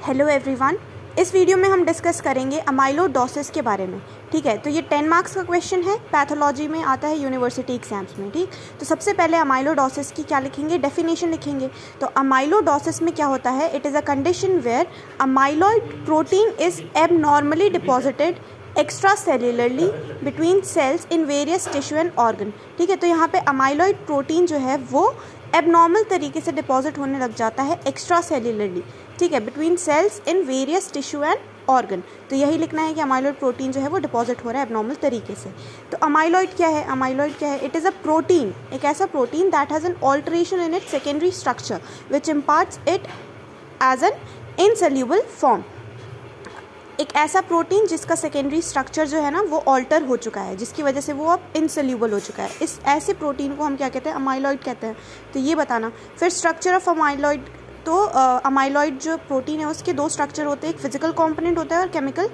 Hello everyone, इस video में हम डिस्कस करेंगे अमाइलोडोसिस के बारे में। ठीक है, तो ये 10 मार्क्स का क्वेश्चन है, पैथोलॉजी में आता है यूनिवर्सिटी एग्जाम्स में। ठीक, तो सबसे पहले अमाइलोडोसिस की क्या लिखेंगे, डेफिनेशन लिखेंगे। तो अमाइलोडोसिस में क्या होता है, it is a condition where amyloid protein is abnormally deposited extracellularly between cells in various tissue and organ. ठीक है, तो यहाँ पे अमाइलॉइड प्रोटीन जो है वो एबनॉर्मल तरीके से डिपॉजिट होने लग जाता है एक्स्ट्रा सेल्युलरली। ठीक है, between cells in various tissue and organ. तो यही लिखना है कि अमाइलॉइड प्रोटीन जो है वो डिपॉजिट हो रहा है एबनॉर्मल तरीके से। तो अमाइलॉइड क्या है, अमाइलॉइड क्या है, इट इज़ अ प्रोटीन, एक ऐसा protein that has an alteration in it secondary structure which imparts it as an insoluble form. एक ऐसा प्रोटीन जिसका सेकेंडरी स्ट्रक्चर जो है ना वो ऑल्टर हो चुका है, जिसकी वजह से वो अब इनसोल्यूबल हो चुका है। इस ऐसे प्रोटीन को हम क्या कहते हैं, अमाइलॉइड कहते हैं। तो ये बताना। फिर स्ट्रक्चर ऑफ अमाइलॉइड, तो अमाइलॉइड जो प्रोटीन है उसके दो स्ट्रक्चर होते हैं, एक फिजिकल कंपोनेंट होता है और केमिकल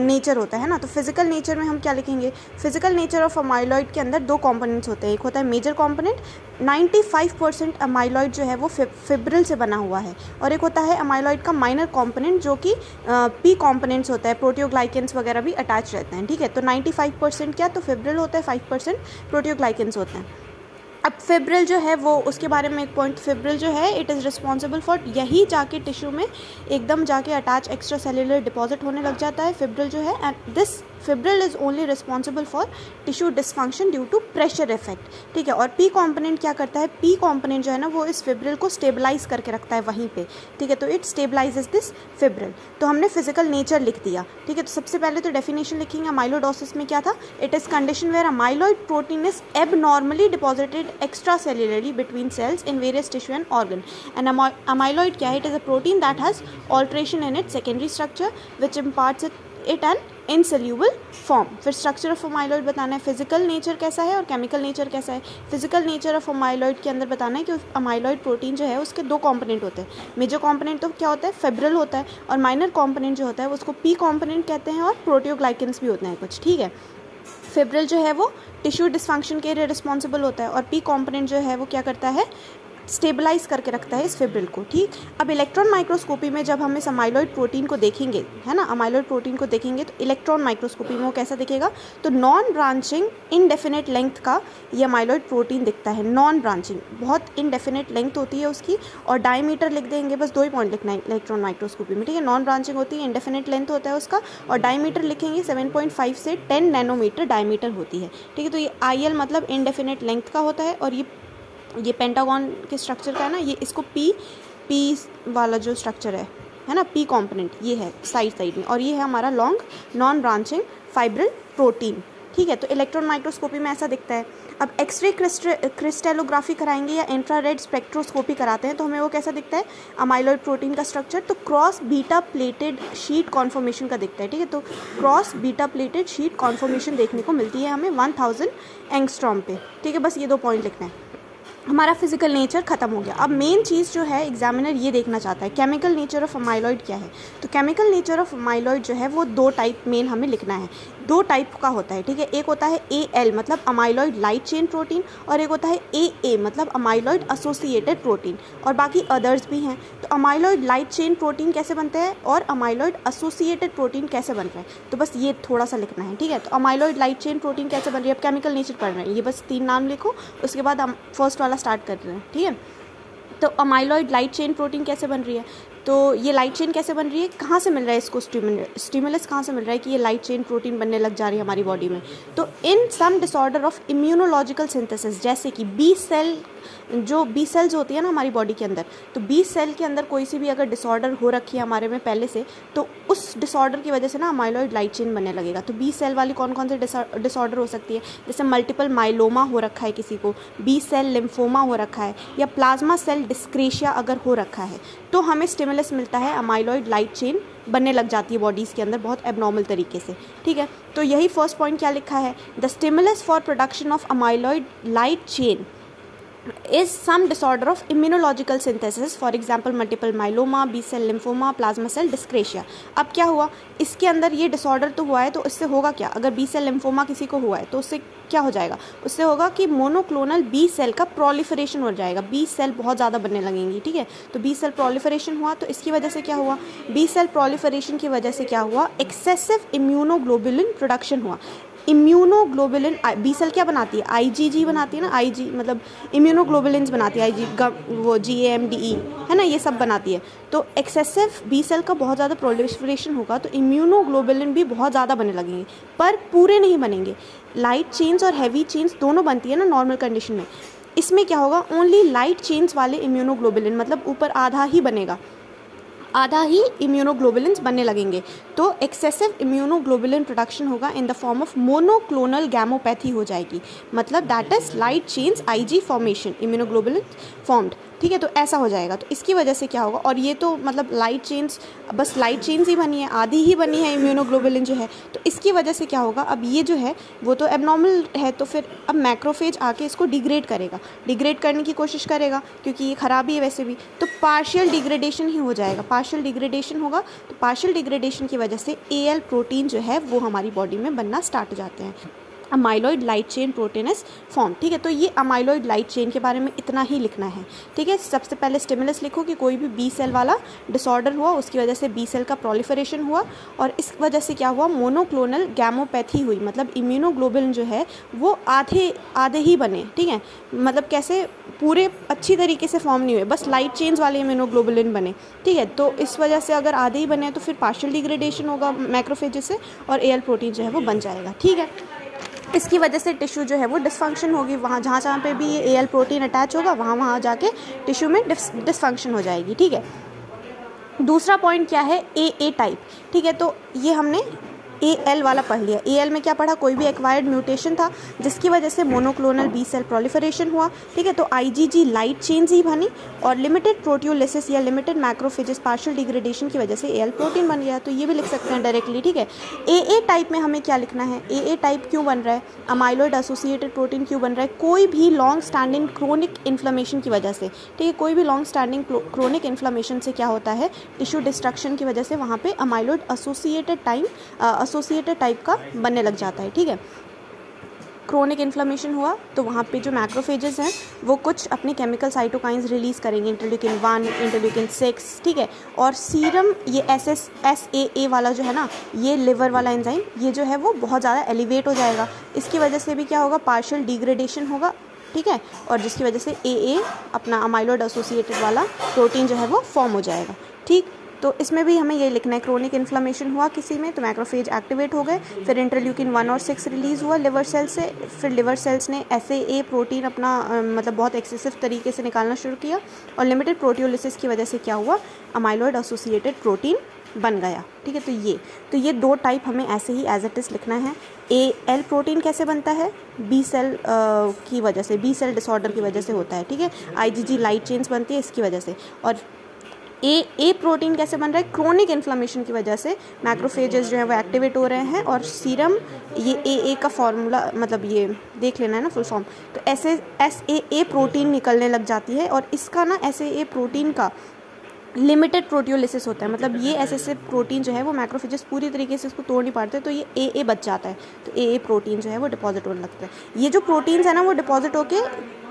नेचर होता है ना। तो फिजिकल नेचर में हम क्या लिखेंगे, फिजिकल नेचर ऑफ अमाइलॉइड के अंदर दो कंपोनेंट्स होते हैं, एक होता है मेजर कंपोनेंट, 95% अमाइलॉइड जो है वो फिब्रिल से बना हुआ है, और एक होता है अमाइलॉइड का माइनर कंपोनेंट जो कि पी कंपोनेंट्स होता है, प्रोटियोग्लाइकेंस वगैरह भी अटैच रहते हैं। ठीक है, तो 95% क्या, तो फिब्रिल होता है, 5% प्रोटियोग्लाइकेंस होते हैं। अब फिब्रिल जो है वो, उसके बारे में एक पॉइंट, फिब्रिल जो है इट इज़ रिस्पॉन्सिबल फॉर, यही जाके टिश्यू में एकदम जाके अटैच एक्स्ट्रा सेल्युलर डिपॉजिट होने लग जाता है फिब्रिल जो है, and this fibril is only responsible for tissue dysfunction due to pressure effect. ठीक है, और पी कॉम्पोनेंट क्या करता है, पी कॉम्पोनेंट जो है ना वो इस फिब्रिल को स्टेबलाइज करके रखता है वहीं पे। ठीक है, तो इट स्टेबलाइजेस दिस फिब्रिल। तो हमने फिजिकल नेचर लिख दिया। ठीक है, तो सबसे पहले तो डेफिनेशन लिखेंगे। अमाइलोडोसिस में क्या था, it is condition where amyloid protein is abnormally deposited extracellularly between cells in various tissue and organ. And amyloid क्या है, it is a protein that has alteration in its secondary structure which imparts it an insoluble form. फिर structure of amyloid बताना है, physical nature कैसा है और chemical nature कैसा है। फिजिकल नेचर ऑफ अमाइलॉइड के अंदर बताना है कि अमाइलॉइड प्रोटीन जो है उसके दो कंपोनेंट होते हैं। मेजर कंपोनेंट तो क्या होता है, फिब्रिल होता है, और माइनर कंपोनेंट जो होता है उसको पी कंपोनेंट कहते हैं, और प्रोटियोग्लाइकेंस भी होते हैं कुछ। ठीक है, फिब्रिल जो है वो टिश्यू डिसफंक्शन के लिए रिस्पॉन्सिबल होता है, और पी कंपोनेंट जो है वो क्या करता है, स्टेबलाइज करके रखता है इस फिब्रिल को। ठीक, अब इलेक्ट्रॉन माइक्रोस्कोपी में जब हम इस अमाइलॉइड प्रोटीन को देखेंगे, है ना, अमाइलॉइड प्रोटीन को देखेंगे, तो इलेक्ट्रॉन माइक्रोस्कोपी में वो कैसा दिखेगा, तो नॉन ब्रांचिंग इनडेफिनेट लेंथ का ये अमाइलॉइड प्रोटीन दिखता है। नॉन ब्रांचिंग, बहुत इनडेफिनेट लेंथ होती है उसकी, और डायमीटर लिख देंगे, बस 2 ही पॉइंट लिखना है इलेक्ट्रॉन माइक्रोस्कोपी में। ठीक है, नॉन ब्रांचिंग होती है, इनडेफिनेट लेंथ होता है उसका, और डायमीटर लिखेंगे 7.5 से 10 नैनोमीटर डायमीटर होती है। ठीक है, तो ये IL मतलब इनडेफिनेट लेंथ का होता है, और ये पेंटागन के स्ट्रक्चर का है ना, ये इसको पी वाला जो स्ट्रक्चर है ना, पी कंपोनेंट ये है साइड में, और ये है हमारा long non branching fibril protein. ठीक है, तो इलेक्ट्रॉन माइक्रोस्कोपी में ऐसा दिखता है। अब एक्सरे क्रिस्टेलोग्राफी कराएंगे या इंफ्रारेड स्पेक्ट्रोस्कोपी कराते हैं तो हमें वो कैसा दिखता है, अमाइलॉइड प्रोटीन का स्ट्रक्चर तो cross beta pleated sheet conformation का दिखता है। ठीक है, तो cross beta pleated sheet conformation देखने को मिलती है हमें 1000 एंगस्ट्रॉम पे। ठीक है, बस ये 2 पॉइंट लिखना है। हमारा फिजिकल नेचर खत्म हो गया। अब मेन चीज़ जो है एग्जामिनर ये देखना चाहता है, केमिकल नेचर ऑफ अमाइलॉइड क्या है। तो केमिकल नेचर ऑफ अमाइलॉइड जो है वो 2 टाइप मेन हमें लिखना है, 2 टाइप का होता है। ठीक है, एक होता है AL मतलब अमाइलॉइड लाइट चेन प्रोटीन, और एक होता है AA मतलब अमाइलॉइड एसोसिएटेड प्रोटीन, और बाकी अदर्स भी हैं। तो अमाइलॉइड लाइट चेन प्रोटीन कैसे बनते हैं और अमाइलॉइड एसोसिएटेड प्रोटीन कैसे बन रहे हैं, तो बस ये थोड़ा सा लिखना है। ठीक है, तो अमाइलॉइड लाइट चेन प्रोटीन कैसे बन रही है, अब केमिकल नेचर पढ़ रहे हैं, ये बस 3 नाम लिखो, उसके बाद हम फर्स्ट वाला स्टार्ट कर रहे हैं। ठीक है, तो अमाइलॉइड लाइट चेन प्रोटीन कैसे बन रही है, तो ये लाइट चेन कैसे बन रही है, कहाँ से मिल रहा है इसको स्टिमुलस कहाँ से मिल रहा है कि ये लाइट चेन प्रोटीन बनने लग जा रही है हमारी बॉडी में, तो इन सम डिसऑर्डर ऑफ इम्यूनोलॉजिकल सिंथेसिस, जैसे कि बी सेल, जो बी सेल्स होती है ना हमारी बॉडी के अंदर, तो बी सेल के अंदर कोई सी भी अगर डिसऑर्डर हो रखी है हमारे में पहले से, तो उस डिसऑर्डर की वजह से ना अमाइलॉइड लाइट चेन बनने लगेगा। तो बी सेल वाली कौन कौन से डिसऑर्डर हो सकती है, जैसे मल्टीपल माइलोमा हो रखा है किसी को, बी सेल लिम्फोमा हो रखा है, या प्लाज्मा सेल डिस्क्रेशिया अगर हो रखा है, तो हमें स्टिमुलस मिलता है, अमाइलॉइड लाइट चेन बनने लग जाती है बॉडीज़ के अंदर बहुत एबनॉर्मल तरीके से। ठीक है, तो यही फर्स्ट पॉइंट क्या लिखा है, the stimulus for production of amyloid light chain is some disorder of immunological synthesis, for example multiple myeloma, B cell lymphoma, plasma cell dyscrasia। अब क्या हुआ, इसके अंदर ये डिसऑर्डर तो हुआ है, तो इससे होगा क्या, अगर बी सेल लिम्फोमा किसी को हुआ है तो उससे क्या हो जाएगा, उससे होगा कि मोनोक्लोनल बी सेल का प्रोलिफरेशन हो जाएगा, बी सेल बहुत ज़्यादा बनने लगेंगी, ठीक है। तो बी सेल प्रोलिफरेशन हुआ, तो इसकी वजह से क्या हुआ, बी सेल प्रोलिफरेशन की वजह से क्या हुआ, एक्सेसिव इम्यूनोग्लोबुलिन प्रोडक्शन हुआ। इम्यूनोग्लोबुलिन बी सेल क्या बनाती है, आईजीजी बनाती है ना, आईजी मतलब इम्यूनोग्लोबुलिन्स बनाती है, आईजी वो GAMDE है ना, ये सब बनाती है। तो एक्सेसिव बी सेल का बहुत ज़्यादा प्रोलिफरेशन होगा तो इम्यूनोग्लोबुलिन भी बहुत ज़्यादा बनने लगेंगे, पर पूरे नहीं बनेंगे। लाइट चेन्स और हैवी चेन्स दोनों बनती है ना नॉर्मल कंडीशन में, इसमें क्या होगा, ओनली लाइट चेन्स वाले इम्यूनोग्लोबुलिन, मतलब ऊपर आधा ही बनेगा, आधा ही इम्यूनोग्लोबुलिन्स बनने लगेंगे। तो एक्सेसिव इम्यूनोग्लोबुलिन प्रोडक्शन होगा in the form of monoclonal gammopathy हो जाएगी, मतलब that is light chains IG formation, immunoglobulin formed, ठीक है। तो ऐसा हो जाएगा, तो इसकी वजह से क्या होगा, और ये तो मतलब लाइट चेन्स, बस लाइट चेन्स ही बनी है, आधी ही बनी है इम्यूनोग्लोबुलिन जो है, तो इसकी वजह से क्या होगा, अब ये जो है वो तो एबनॉर्मल है, तो फिर अब मैक्रोफेज आके इसको डिग्रेड करेगा, डिग्रेड करने की कोशिश करेगा, क्योंकि ये खराबी है वैसे भी, तो पार्शियल डिग्रेडेशन ही हो जाएगा, पार्शियल डिग्रेडेशन होगा। तो पार्शियल डिग्रेडेशन की वजह से AL प्रोटीन जो है वो हमारी बॉडी में बनना स्टार्ट हो जाते हैं, amyloid light chain protein is form, ठीक है। तो ये अमाइलॉइड लाइट चेन के बारे में इतना ही लिखना है, ठीक है। सबसे पहले स्टिमुलस लिखो कि कोई भी बी सेल वाला डिसऑर्डर हुआ, उसकी वजह से बी सेल का प्रोलिफरेशन हुआ, और इस वजह से क्या हुआ, मोनोक्लोनल गैमोपैथी हुई, मतलब इम्यूनोग्लोबुलिन जो है वो आधे ही बने, ठीक है। मतलब कैसे, पूरे अच्छी तरीके से फॉर्म नहीं हुए, बस लाइट चेन्स वाले इम्यूनोग्लोबुलिन बने, ठीक है। तो इस वजह से अगर आधे ही बने तो फिर पार्शियल डिग्रेडेशन होगा मैक्रोफेजेस से, और AL प्रोटीन जो है वो बन जाएगा, ठीक है। इसकी वजह से टिश्यू जो है वो डिसफंक्शन होगी, वहाँ जहाँ पे भी ये AL प्रोटीन अटैच होगा वहाँ जाके टिश्यू में डिसफंक्शन हो जाएगी, ठीक है। दूसरा पॉइंट क्या है, AA टाइप, ठीक है। तो ये हमने AL वाला पढ़ लिया। AL में क्या पढ़ा, कोई भी एक्वायर्ड म्यूटेशन था जिसकी वजह से मोनोक्लोनल बी सेल प्रोलिफरेशन हुआ, ठीक है। तो IgG लाइट चेन्स ही बनी, और लिमिटेड प्रोटियोलिसिस या लिमिटेड मैक्रोफेजेस पार्शियल डिग्रेडेशन की वजह से AL प्रोटीन बन गया, तो ये भी लिख सकते हैं डायरेक्टली, ठीक है। AA टाइप में हमें क्या लिखना है, AA टाइप क्यों बन रहा है, अमाइलॉइड एसोसिएटेड प्रोटीन क्यों बन रहा है, कोई भी लॉन्ग स्टैंडिंग क्रोनिक इन्फ्लेमेशन की वजह से, ठीक है। कोई भी लॉन्ग स्टैंडिंग क्रोनिक इन्फ्लेमेशन से क्या होता है, टिश्यू डिस्ट्रक्शन की वजह से वहाँ पे अमाइलॉइड एसोसिएटेड टाइप का बनने लग जाता है, ठीक है। क्रोनिक इन्फ्लेमेशन हुआ तो वहाँ पे जो मैक्रोफेजेस हैं वो कुछ अपने केमिकल साइटोकाइंस रिलीज़ करेंगे, इंटरल्यूकिन 1, इंटरल्यूकिन 6, ठीक है। और सीरम ये SAA वाला जो है ना, ये लिवर वाला एंजाइम, ये जो है वो बहुत ज़्यादा एलिवेट हो जाएगा, इसकी वजह से भी क्या होगा, पार्शियल डिग्रेडेशन होगा, ठीक है। और जिसकी वजह से AA अपना अमाइलॉइड एसोसिएटेड वाला प्रोटीन जो है वो फॉर्म हो जाएगा, ठीक। तो इसमें भी हमें ये लिखना है, क्रोनिक इन्फ्लेमेशन हुआ किसी में तो मैक्रोफेज एक्टिवेट हो गए, फिर इंटरल्यूकिन 1 और 6 रिलीज़ हुआ लिवर सेल से, फिर लिवर सेल्स ने SAA प्रोटीन अपना मतलब बहुत एक्सेसिव तरीके से निकालना शुरू किया, और लिमिटेड प्रोटियोलिसिस की वजह से क्या हुआ, अमाइलॉइड एसोसिएटेड प्रोटीन बन गया, ठीक है। तो ये दो टाइप हमें ऐसे ही एज इट इज़ लिखना है। AL प्रोटीन कैसे बनता है, बी सेल की वजह से, बी सेल डिसऑर्डर की वजह से होता है, ठीक है। IgG लाइट चेन्स बनती है इसकी वजह से। और A प्रोटीन कैसे बन रहा है, क्रोनिक इन्फ्लेमेशन की वजह से मैक्रोफेजेस जो है वो एक्टिवेट हो रहे हैं, और सीरम ये AA का फॉर्मूला मतलब ये देख लेना है ना फुल फॉर्म, तो SAA प्रोटीन निकलने लग जाती है, और इसका ना SAA प्रोटीन का लिमिटेड प्रोटियोलिसिस होता है, मतलब ये SAA प्रोटीन जो है वो मैक्रोफेजेस पूरी तरीके से इसको तोड़ नहीं पाते, तो ये AA बच जाता है, तो AA प्रोटीन जो है वो डिपॉजिट होने लगता है। ये जो प्रोटीन्स है ना वो डिपॉजिट होके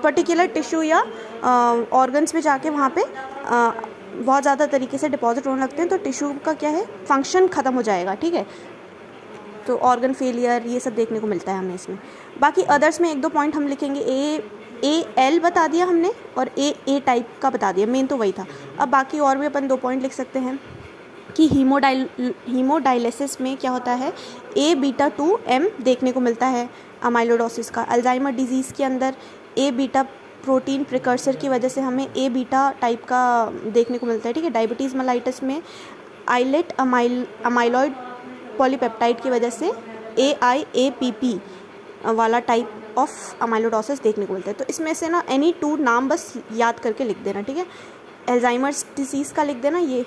पर्टिकुलर टिश्यू या ऑर्गन्स में जाके वहाँ पे बहुत ज़्यादा तरीके से डिपॉजिट होने लगते हैं, तो टिश्यू का क्या है, फंक्शन ख़त्म हो जाएगा, ठीक है। तो ऑर्गन फेलियर ये सब देखने को मिलता है हमें इसमें। बाकी अदर्स में 1-2 पॉइंट हम लिखेंगे, AL बता दिया हमने, और AA टाइप का बता दिया, मेन तो वही था। अब बाकी और भी अपन 2 पॉइंट लिख सकते हैं कि हीमोडायलिसिस में क्या होता है, A-beta-2M देखने को मिलता है अमाइलोडोसिस का। अल्जाइमर डिजीज़ के अंदर A-beta प्रोटीन प्रिकर्सर की वजह से हमें A-beta टाइप का देखने को मिलता है, ठीक है। डायबिटीज़ मेलाइटस में आइलेट अमाइलॉइड पॉलीपेप्टाइड की वजह से AIAPP वाला टाइप ऑफ अमाइलोडोसिस देखने को मिलता है। तो इसमें से ना एनी 2 नाम बस याद करके लिख देना, ठीक है। अल्जाइमर्स डिजीज़ का लिख देना, ये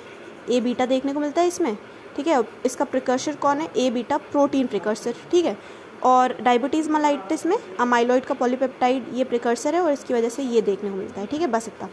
A-beta देखने को मिलता है इसमें, ठीक है। इसका प्रिकर्सर कौन है, A-beta प्रोटीन प्रिकर्सर, ठीक है। और डायबिटीज़ मेलाइटिस में अमाइलॉइड का पॉलीपेप्टाइड ये प्रिकर्सर है और इसकी वजह से ये देखने को मिलता है। ठीक है, बस इतना।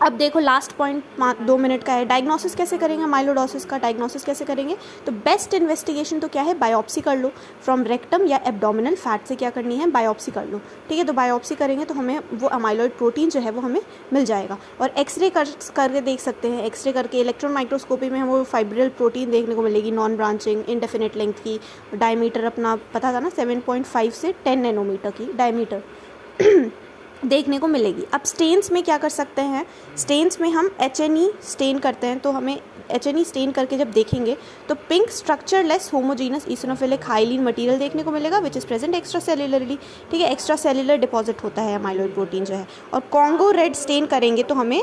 अब देखो लास्ट पॉइंट 2 मिनट का है, डायग्नोसिस कैसे करेंगे अमाइलोडोसिस का, डायग्नोसिस कैसे करेंगे? तो बेस्ट इन्वेस्टिगेशन तो क्या है, बायोप्सी कर लो फ्रॉम रेक्टम या एब्डोमिनल फैट से क्या करनी है, बायोप्सी कर लो। ठीक है, तो बायोप्सी करेंगे तो हमें वो अमाइलॉइड प्रोटीन जो है वो हमें मिल जाएगा। और एक्सरे करके देख सकते हैं, एक्सरे करके इलेक्ट्रॉन माइक्रोस्कोपी में हमें वो फाइब्रिल प्रोटीन देखने को मिलेगी, नॉन ब्रांचिंग, इंडेफिनिट लेंथ की, डायमीटर अपना पता था ना 7.5 से 10 नैनोमीटर की डायमीटर देखने को मिलेगी। अब स्टेन्स में क्या कर सकते हैं, स्टेन्स में हम HNE स्टेन करते हैं, तो हमें HNE स्टेन करके जब देखेंगे तो pink structureless homogeneous इसिनोफिलिक hyaline material देखने को मिलेगा विच इज़ प्रेजेंट एक्स्ट्रा सेल्युलरली। ठीक है, एक्स्ट्रा सेल्युलर डिपॉजिट होता है अमाइलॉइड प्रोटीन जो है। और कॉन्गो रेड स्टेन करेंगे तो हमें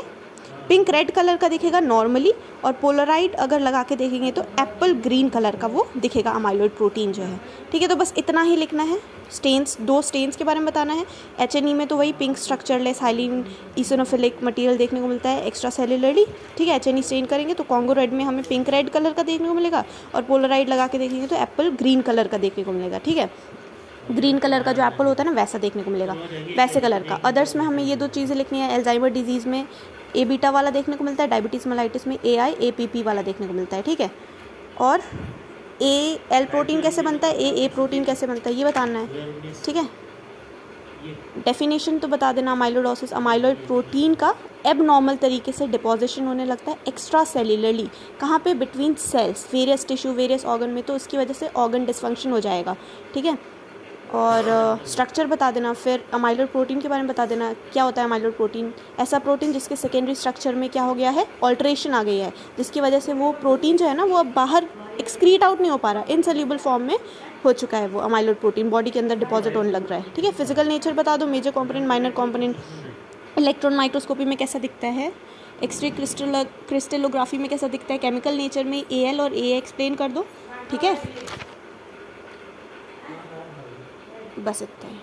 पिंक रेड कलर का दिखेगा नॉर्मली, और पोलराइड अगर लगा के देखेंगे तो एप्पल ग्रीन कलर का वो दिखेगा अमाइलॉइड प्रोटीन जो है। ठीक है, तो बस इतना ही लिखना है। स्टेन्स, 2 स्टेन्स के बारे में बताना है। HNE में तो वही पिंक स्ट्रक्चरलेस हाइलिन इसिनोफिलिक मटेरियल देखने को मिलता है एक्स्ट्रा सेल्युलरली। ठीक है, HNE स्टेन करेंगे तो कॉन्गो रेड में हमें पिंक रेड कलर का देखने को मिलेगा, और पोलराइड लगा के देखेंगे तो एप्पल ग्रीन कलर का देखने को मिलेगा। ठीक है, ग्रीन कलर का जो एप्पल होता है ना वैसा देखने को मिलेगा, वैसे कलर का। अदर्स में हमें ये 2 चीज़ें लिखनी है। एल्जाइमर डिजीज़ में A बीटा वाला देखने को मिलता है, डायबिटीज़ मेलाइटिस में AI APP वाला देखने को मिलता है। ठीक है, और L प्रोटीन कैसे बनता है, A प्रोटीन कैसे बनता है ये बताना है। ठीक है, डेफिनेशन तो बता देना। अमाइलोडोसिस, अमाइलॉइड प्रोटीन का एबनॉर्मल तरीके से डिपॉजिशन होने लगता है एक्स्ट्रा सेल्युलरली, कहाँ पे, between cells, various tissue, various organ में, तो उसकी वजह से ऑर्गन डिसफंक्शन हो जाएगा। ठीक है, और स्ट्रक्चर बता देना। फिर अमाइलॉइड प्रोटीन के बारे में बता देना क्या होता है अमाइलॉइड प्रोटीन। ऐसा प्रोटीन जिसके सेकेंडरी स्ट्रक्चर में क्या हो गया है, ऑल्ट्रेशन आ गई है, जिसकी वजह से वो प्रोटीन जो है ना वो अब बाहर एक्सक्रीट आउट नहीं हो पा रहा, इनसोल्यूबल फॉर्म में हो चुका है वो अमाइलॉइड प्रोटीन, बॉडी के अंदर डिपॉजिट होने लग रहा है। ठीक है, फिजिकल नेचर बता दो, major component, minor component, electron microscopy में कैसा दिखता है, एक्सरे क्रिस्टलोग्राफी में कैसा दिखता है, केमिकल नेचर में AL और AA एक्सप्लेन कर दो। ठीक है, बस इतना ही।